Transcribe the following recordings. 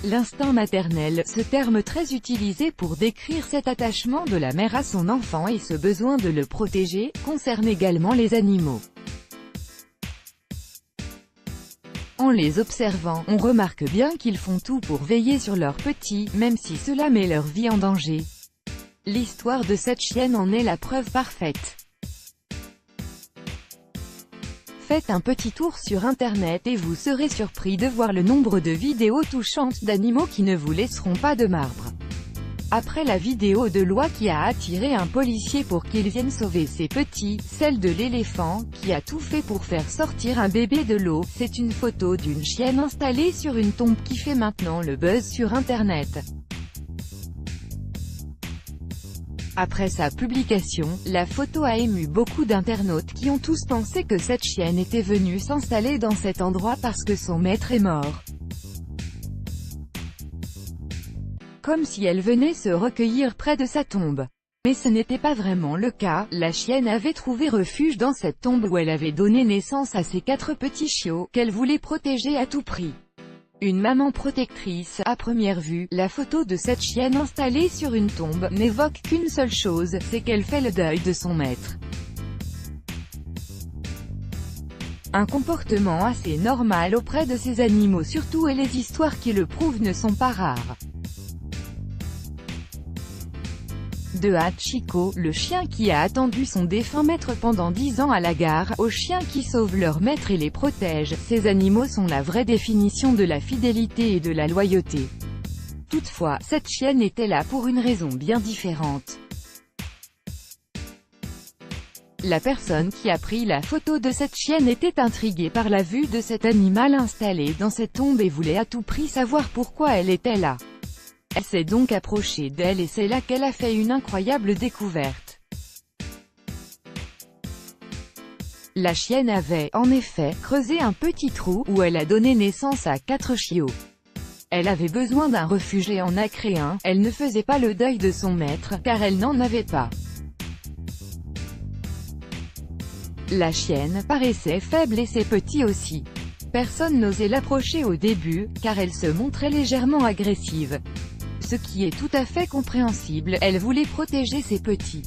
L'instinct maternel, ce terme très utilisé pour décrire cet attachement de la mère à son enfant et ce besoin de le protéger, concerne également les animaux. En les observant, on remarque bien qu'ils font tout pour veiller sur leurs petits, même si cela met leur vie en danger. L'histoire de cette chienne en est la preuve parfaite. Faites un petit tour sur internet et vous serez surpris de voir le nombre de vidéos touchantes d'animaux qui ne vous laisseront pas de marbre. Après la vidéo de Loi qui a attiré un policier pour qu'il vienne sauver ses petits, celle de l'éléphant, qui a tout fait pour faire sortir un bébé de l'eau, c'est une photo d'une chienne installée sur une tombe qui fait maintenant le buzz sur internet. Après sa publication, la photo a ému beaucoup d'internautes qui ont tous pensé que cette chienne était venue s'installer dans cet endroit parce que son maître est mort. Comme si elle venait se recueillir près de sa tombe. Mais ce n'était pas vraiment le cas, la chienne avait trouvé refuge dans cette tombe où elle avait donné naissance à ses 4 petits chiots, qu'elle voulait protéger à tout prix. Une maman protectrice. À première vue, la photo de cette chienne installée sur une tombe n'évoque qu'une seule chose, c'est qu'elle fait le deuil de son maître. Un comportement assez normal auprès de ces animaux surtout, et les histoires qui le prouvent ne sont pas rares. De Hachiko, le chien qui a attendu son défunt maître pendant 10 ans à la gare, aux chiens qui sauvent leur maître et les protègent, ces animaux sont la vraie définition de la fidélité et de la loyauté. Toutefois, cette chienne était là pour une raison bien différente. La personne qui a pris la photo de cette chienne était intriguée par la vue de cet animal installé dans cette tombe et voulait à tout prix savoir pourquoi elle était là. Elle s'est donc approchée d'elle et c'est là qu'elle a fait une incroyable découverte. La chienne avait, en effet, creusé un petit trou, où elle a donné naissance à 4 chiots. Elle avait besoin d'un refuge et en a créé un. Elle ne faisait pas le deuil de son maître, car elle n'en avait pas. La chienne paraissait faible et ses petits aussi. Personne n'osait l'approcher au début, car elle se montrait légèrement agressive. Ce qui est tout à fait compréhensible, elle voulait protéger ses petits.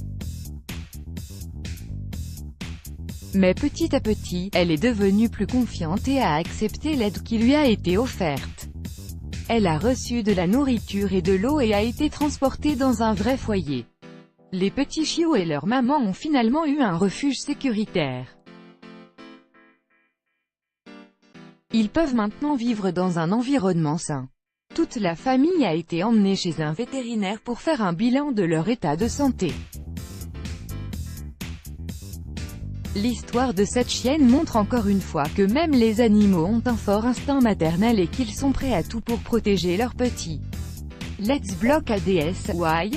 Mais petit à petit, elle est devenue plus confiante et a accepté l'aide qui lui a été offerte. Elle a reçu de la nourriture et de l'eau et a été transportée dans un vrai foyer. Les petits chiots et leur maman ont finalement eu un refuge sécuritaire. Ils peuvent maintenant vivre dans un environnement sain. Toute la famille a été emmenée chez un vétérinaire pour faire un bilan de leur état de santé. L'histoire de cette chienne montre encore une fois que même les animaux ont un fort instinct maternel et qu'ils sont prêts à tout pour protéger leurs petits. Let's block ADS, why?